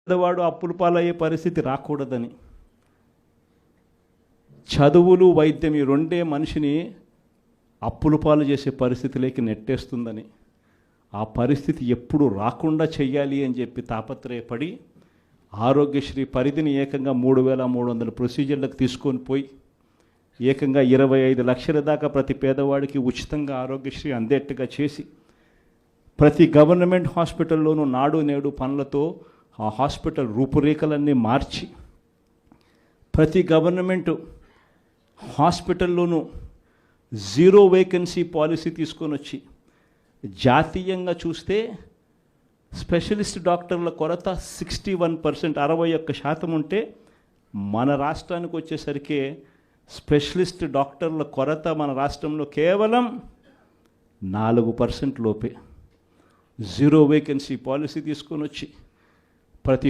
పేదవాడు అప్పుల పాలయ్యే పరిస్థితి రాకూడదని, చదువులు వైద్యం ఈ రెండే మనిషిని అప్పుల పాలు చేసే పరిస్థితిలోకి నెట్టేస్తుందని, ఆ పరిస్థితి ఎప్పుడు రాకుండా చెయ్యాలి అని చెప్పి తాపత్రయపడి ఆరోగ్యశ్రీ పరిధిని ఏకంగా 3,300 ప్రొసీజర్లకు తీసుకొని పోయి ఏకంగా 25 లక్షల దాకా ప్రతి పేదవాడికి ఉచితంగా ఆరోగ్యశ్రీ అందేట్టుగా చేసి ప్రతి గవర్నమెంట్ హాస్పిటల్లోనూ నాడు నేడు పనులతో ఆ హాస్పిటల్ రూపురేఖలన్నీ మార్చి ప్రతి గవర్నమెంట్ హాస్పిటల్లోనూ 0 వేకెన్సీ పాలసీ తీసుకొని వచ్చి జాతీయంగా చూస్తే స్పెషలిస్ట్ డాక్టర్ల కొరత 61%, 61% ఉంటే మన రాష్ట్రానికి వచ్చేసరికి స్పెషలిస్ట్ డాక్టర్ల కొరత మన రాష్ట్రంలో కేవలం 4% లోపే. 0 వేకెన్సీ పాలసీ తీసుకొని వచ్చి ప్రతి